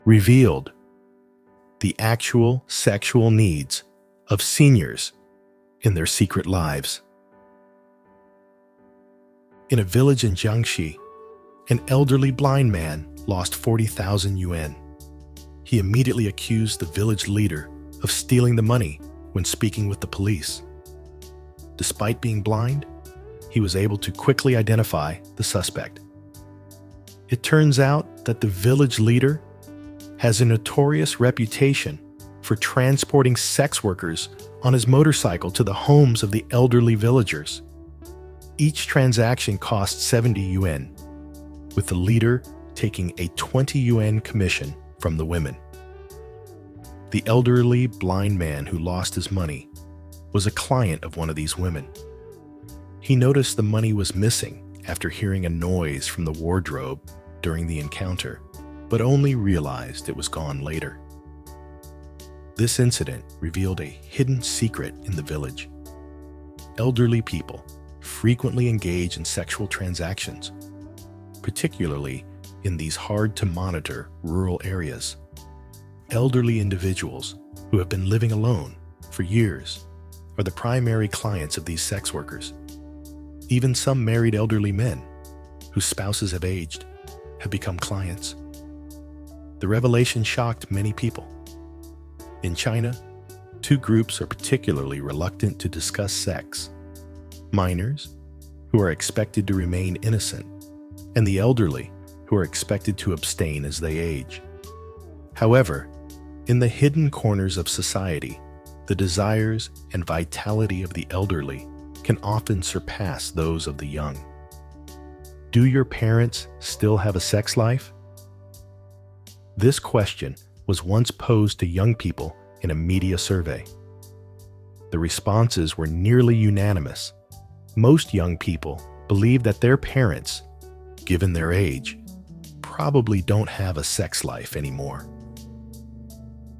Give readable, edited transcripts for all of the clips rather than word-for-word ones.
revealed the actual sexual needs of seniors in their secret lives. In a village in Jiangxi, an elderly blind man lost 40,000 yuan. He immediately accused the village leader of stealing the money when speaking with the police. Despite being blind, he was able to quickly identify the suspect. It turns out that the village leader has a notorious reputation for transporting sex workers on his motorcycle to the homes of the elderly villagers. Each transaction cost 70 yuan, with the leader taking a 20 yuan commission from the women. The elderly blind man who lost his money was a client of one of these women. He noticed the money was missing after hearing a noise from the wardrobe during the encounter, but only realized it was gone later. This incident revealed a hidden secret in the village. Elderly people frequently engage in sexual transactions, particularly in these hard-to-monitor rural areas. Elderly individuals who have been living alone for years are the primary clients of these sex workers. Even some married elderly men whose spouses have aged have become clients. The revelation shocked many people. In China, two groups are particularly reluctant to discuss sex: minors, who are expected to remain innocent, and the elderly, who are expected to abstain as they age. However, in the hidden corners of society, the desires and vitality of the elderly can often surpass those of the young. Do your parents still have a sex life? This question was once posed to young people in a media survey. The responses were nearly unanimous. Most young people believe that their parents, given their age, probably don't have a sex life anymore.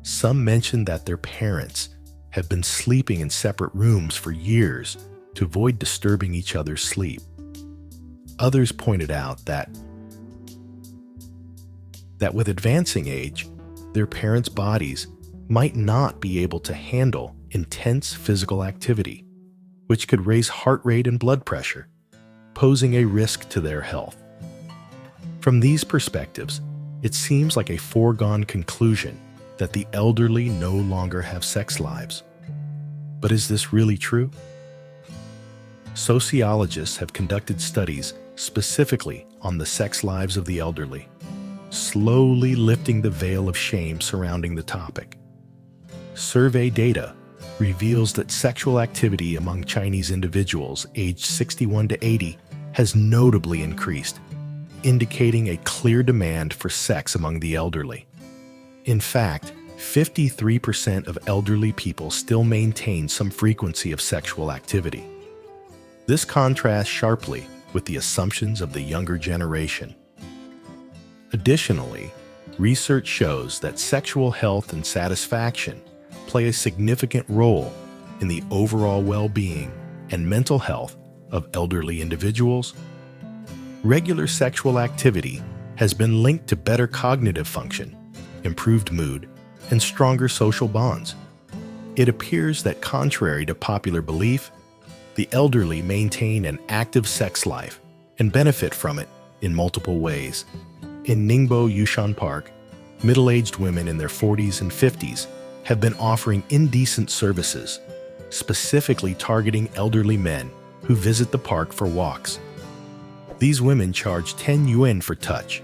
Some mentioned that their parents have been sleeping in separate rooms for years to avoid disturbing each other's sleep. Others pointed out that with advancing age, their parents' bodies might not be able to handle intense physical activity, which could raise heart rate and blood pressure, posing a risk to their health. From these perspectives, it seems like a foregone conclusion that the elderly no longer have sex lives. But is this really true? Sociologists have conducted studies specifically on the sex lives of the elderly, slowly lifting the veil of shame surrounding the topic. Survey data reveals that sexual activity among Chinese individuals aged 61 to 80 has notably increased, indicating a clear demand for sex among the elderly. In fact, 53% of elderly people still maintain some frequency of sexual activity. This contrasts sharply with the assumptions of the younger generation. Additionally, research shows that sexual health and satisfaction play a significant role in the overall well-being and mental health of elderly individuals. Regular sexual activity has been linked to better cognitive function, improved mood, and stronger social bonds. It appears that, contrary to popular belief, the elderly maintain an active sex life and benefit from it in multiple ways. In Ningbo Yushan Park, middle-aged women in their 40s and 50s have been offering indecent services, specifically targeting elderly men who visit the park for walks. These women charge 10 yuan for touch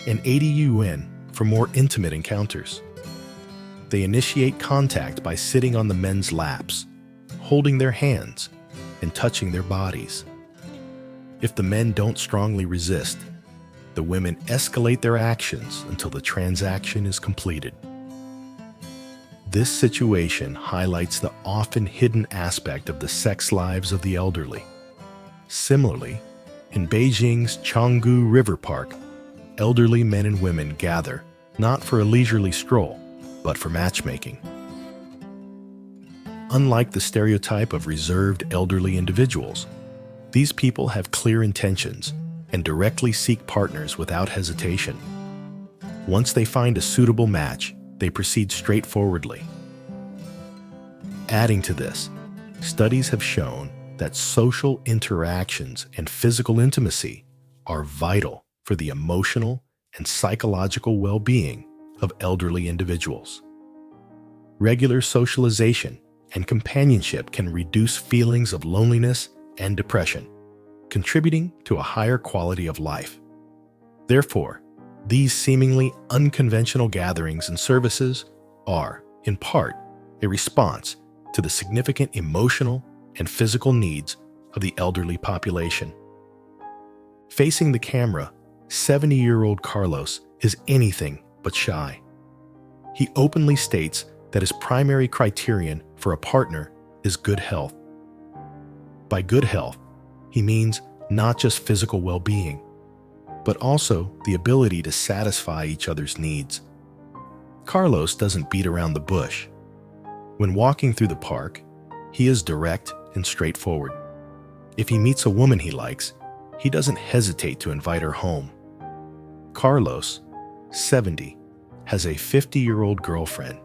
and 80 yuan for more intimate encounters. They initiate contact by sitting on the men's laps, holding their hands, and touching their bodies. If the men don't strongly resist, the women escalate their actions until the transaction is completed. This situation highlights the often hidden aspect of the sex lives of the elderly. Similarly, in Beijing's Changgu River Park, elderly men and women gather not for a leisurely stroll, but for matchmaking. Unlike the stereotype of reserved elderly individuals, these people have clear intentions and directly seek partners without hesitation. Once they find a suitable match, they proceed straightforwardly. Adding to this, studies have shown that social interactions and physical intimacy are vital for the emotional and psychological well-being of elderly individuals. Regular socialization and companionship can reduce feelings of loneliness and depression, contributing to a higher quality of life. Therefore, these seemingly unconventional gatherings and services are, in part, a response to the significant emotional and physical needs of the elderly population. Facing the camera, 70-year-old Carlos is anything but shy. He openly states that his primary criterion for a partner is good health. By good health, he means not just physical well-being, but also the ability to satisfy each other's needs. Carlos doesn't beat around the bush. When walking through the park, he is direct and straightforward. If he meets a woman he likes, he doesn't hesitate to invite her home. Carlos, 70, has a 50-year-old girlfriend,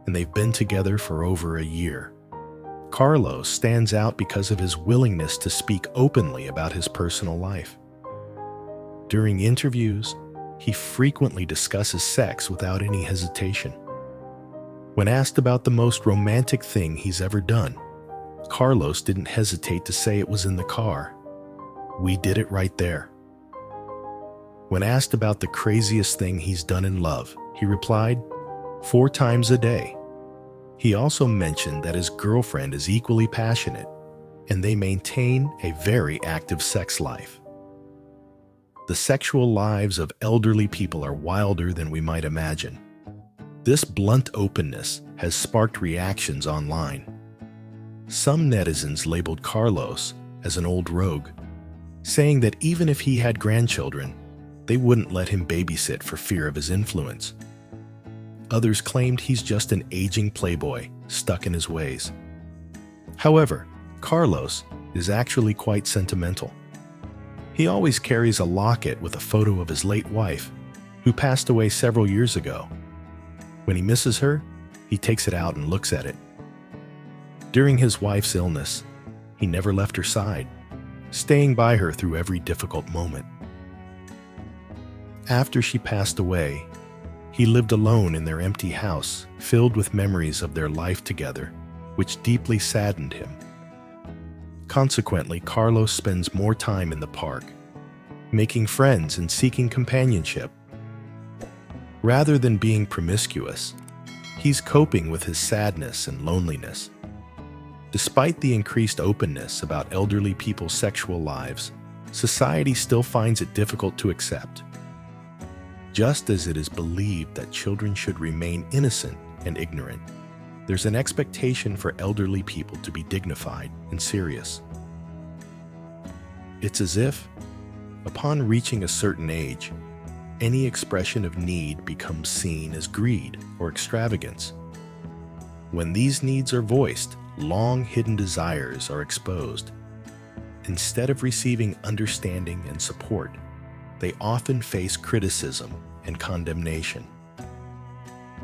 and they've been together for over a year. Carlos stands out because of his willingness to speak openly about his personal life. During interviews, he frequently discusses sex without any hesitation. When asked about the most romantic thing he's ever done, Carlos didn't hesitate to say it was in the car. We did it right there. When asked about the craziest thing he's done in love, he replied, 4 times a day. He also mentioned that his girlfriend is equally passionate, and they maintain a very active sex life. The sexual lives of elderly people are wilder than we might imagine. This blunt openness has sparked reactions online. Some netizens labeled Carlos as an old rogue, saying that even if he had grandchildren, they wouldn't let him babysit for fear of his influence. Others claimed he's just an aging playboy stuck in his ways. However, Carlos is actually quite sentimental. He always carries a locket with a photo of his late wife, who passed away several years ago. When he misses her, he takes it out and looks at it. During his wife's illness, he never left her side, staying by her through every difficult moment. After she passed away, he lived alone in their empty house, filled with memories of their life together, which deeply saddened him. Consequently, Carlos spends more time in the park, making friends and seeking companionship. Rather than being promiscuous, he's coping with his sadness and loneliness. Despite the increased openness about elderly people's sexual lives, society still finds it difficult to accept. Just as it is believed that children should remain innocent and ignorant, there's an expectation for elderly people to be dignified and serious. It's as if, upon reaching a certain age, any expression of need becomes seen as greed or extravagance. When these needs are voiced, long-hidden desires are exposed. Instead of receiving understanding and support, they often face criticism and condemnation.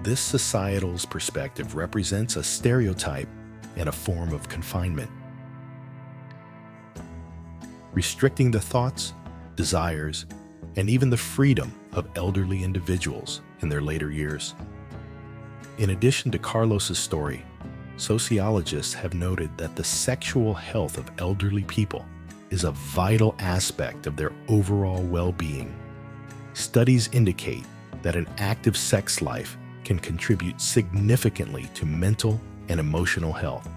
This societal perspective represents a stereotype and a form of confinement, restricting the thoughts, desires, and even the freedom of elderly individuals in their later years. In addition to Carlos's story, sociologists have noted that the sexual health of elderly people is a vital aspect of their overall well-being. Studies indicate that an active sex life can contribute significantly to mental and emotional health,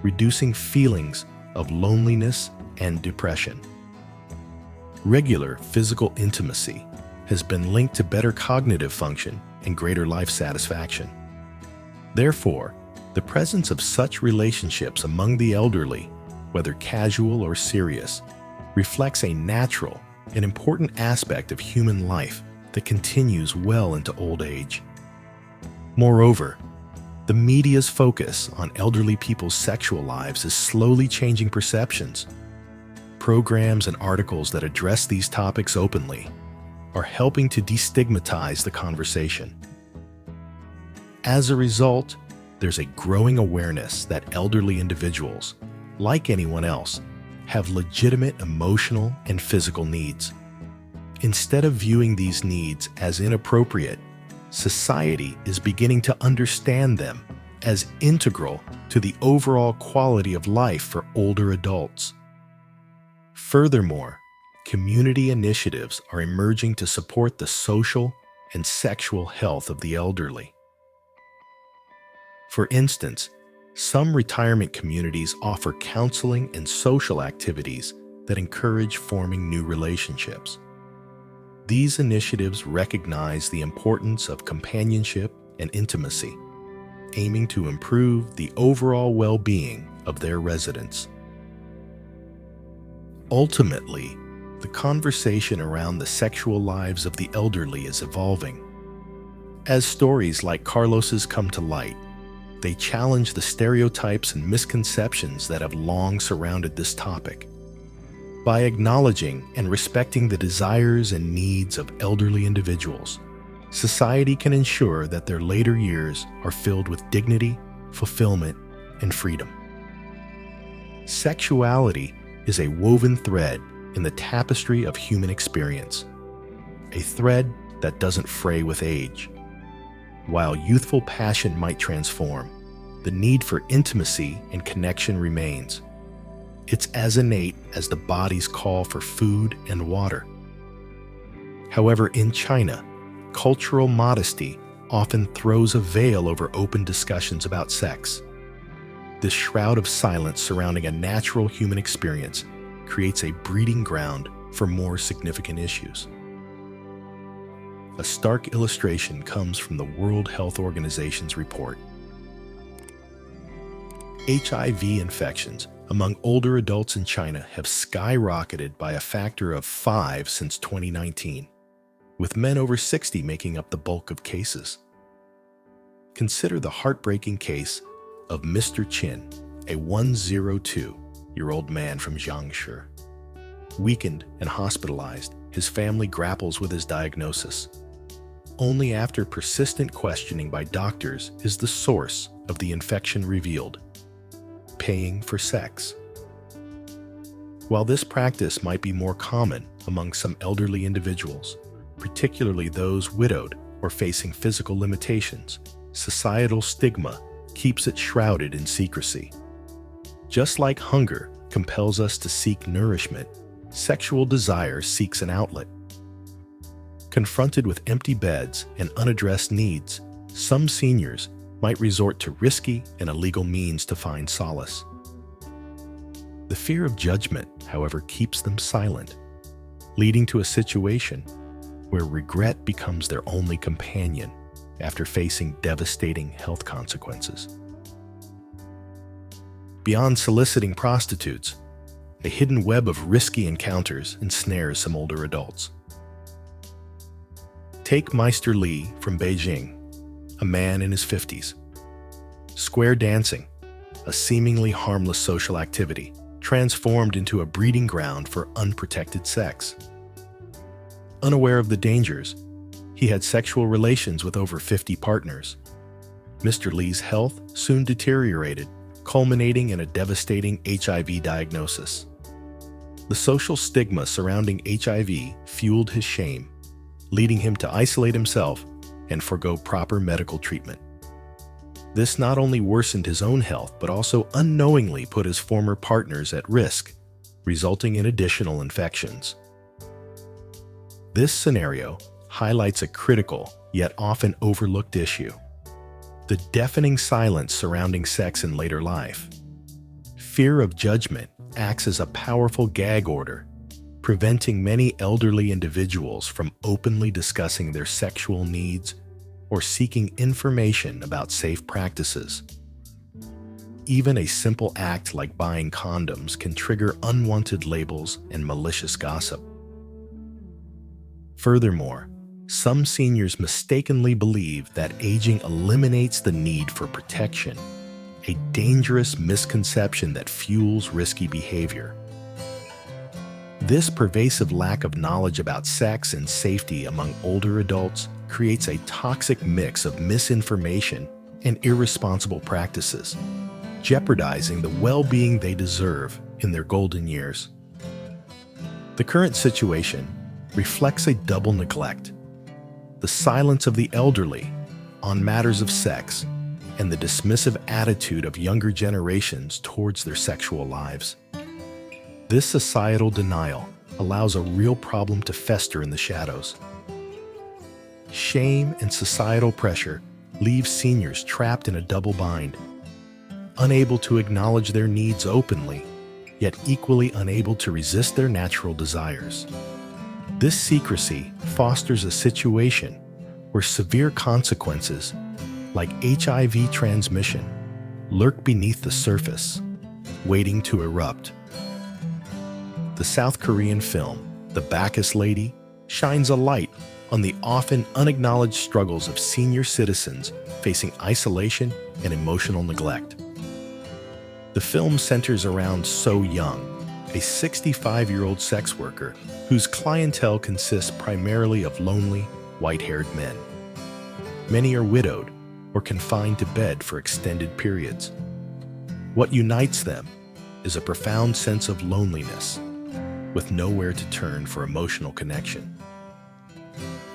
reducing feelings of loneliness and depression. Regular physical intimacy has been linked to better cognitive function and greater life satisfaction. Therefore, the presence of such relationships among the elderly, whether casual or serious, reflects a natural and important aspect of human life that continues well into old age. Moreover, the media's focus on elderly people's sexual lives is slowly changing perceptions. Programs and articles that address these topics openly, are helping to destigmatize the conversation. As a result, there's a growing awareness that elderly individuals, like anyone else, have legitimate emotional and physical needs. Instead of viewing these needs as inappropriate, society is beginning to understand them as integral to the overall quality of life for older adults. Furthermore, community initiatives are emerging to support the social and sexual health of the elderly. For instance, some retirement communities offer counseling and social activities that encourage forming new relationships. These initiatives recognize the importance of companionship and intimacy, aiming to improve the overall well-being of their residents. Ultimately, the conversation around the sexual lives of the elderly is evolving. As stories like Carlos's come to light, they challenge the stereotypes and misconceptions that have long surrounded this topic. By acknowledging and respecting the desires and needs of elderly individuals, society can ensure that their later years are filled with dignity, fulfillment, and freedom. Sexuality is a woven thread in the tapestry of human experience, a thread that doesn't fray with age. While youthful passion might transform, the need for intimacy and connection remains. It's as innate as the body's call for food and water. However, in China, cultural modesty often throws a veil over open discussions about sex. This shroud of silence surrounding a natural human experience creates a breeding ground for more significant issues. A stark illustration comes from the World Health Organization's report. HIV infections among older adults in China have skyrocketed by a factor of 5 since 2019, with men over 60 making up the bulk of cases. Consider the heartbreaking case of Mr. Qin, a 102-year-old man from Jiangxi. Weakened and hospitalized, his family grapples with his diagnosis. Only after persistent questioning by doctors is the source of the infection revealed: paying for sex. While this practice might be more common among some elderly individuals, particularly those widowed or facing physical limitations, societal stigma keeps it shrouded in secrecy. Just like hunger compels us to seek nourishment, sexual desire seeks an outlet. Confronted with empty beds and unaddressed needs, some seniors might resort to risky and illegal means to find solace. The fear of judgment, however, keeps them silent, leading to a situation where regret becomes their only companion after facing devastating health consequences. Beyond soliciting prostitutes, a hidden web of risky encounters ensnares some older adults. Take Meister Li from Beijing, a man in his 50s. Square dancing, a seemingly harmless social activity, transformed into a breeding ground for unprotected sex. Unaware of the dangers, he had sexual relations with over 50 partners. Mr. Li's health soon deteriorated, culminating in a devastating HIV diagnosis. The social stigma surrounding HIV fueled his shame, leading him to isolate himself and forego proper medical treatment. This not only worsened his own health, but also unknowingly put his former partners at risk, resulting in additional infections. This scenario highlights a critical, yet often overlooked issue: the deafening silence surrounding sex in later life. Fear of judgment acts as a powerful gag order, preventing many elderly individuals from openly discussing their sexual needs or seeking information about safe practices. Even a simple act like buying condoms can trigger unwanted labels and malicious gossip. Furthermore, some seniors mistakenly believe that aging eliminates the need for protection, a dangerous misconception that fuels risky behavior. This pervasive lack of knowledge about sex and safety among older adults creates a toxic mix of misinformation and irresponsible practices, jeopardizing the well-being they deserve in their golden years. The current situation reflects a double neglect: the silence of the elderly on matters of sex and the dismissive attitude of younger generations towards their sexual lives. This societal denial allows a real problem to fester in the shadows. Shame and societal pressure leave seniors trapped in a double bind, unable to acknowledge their needs openly, yet equally unable to resist their natural desires. This secrecy fosters a situation where severe consequences, like HIV transmission, lurk beneath the surface, waiting to erupt. The South Korean film, The Bacchus Lady, shines a light on the often unacknowledged struggles of senior citizens facing isolation and emotional neglect. The film centers around So Young, a 65-year-old sex worker whose clientele consists primarily of lonely, white-haired men. Many are widowed or confined to bed for extended periods. What unites them is a profound sense of loneliness, with nowhere to turn for emotional connection.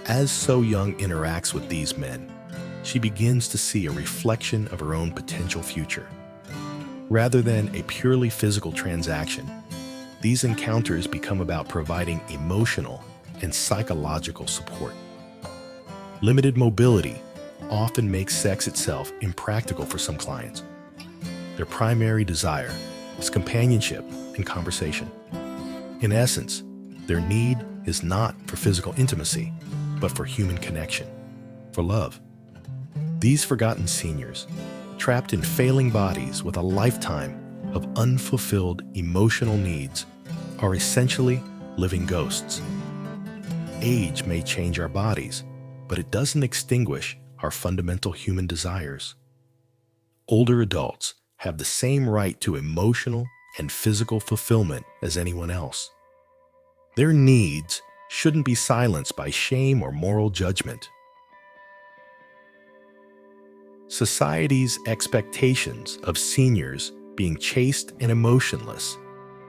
As So Young interacts with these men, she begins to see a reflection of her own potential future. Rather than a purely physical transaction, these encounters become about providing emotional and psychological support. Limited mobility often makes sex itself impractical for some clients. Their primary desire is companionship and conversation. In essence, their need is not for physical intimacy, but for human connection, for love. These forgotten seniors, trapped in failing bodies with a lifetime of unfulfilled emotional needs, are essentially living ghosts. Age may change our bodies, but it doesn't extinguish our fundamental human desires. Older adults have the same right to emotional and physical fulfillment as anyone else. Their needs shouldn't be silenced by shame or moral judgment. Society's expectations of seniors being chaste and emotionless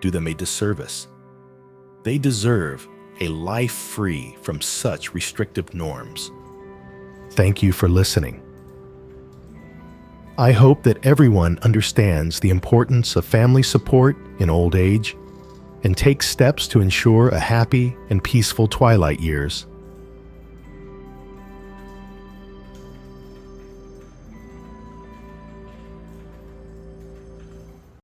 do them a disservice. They deserve a life free from such restrictive norms. Thank you for listening. I hope that everyone understands the importance of family support in old age and takes steps to ensure a happy and peaceful twilight years.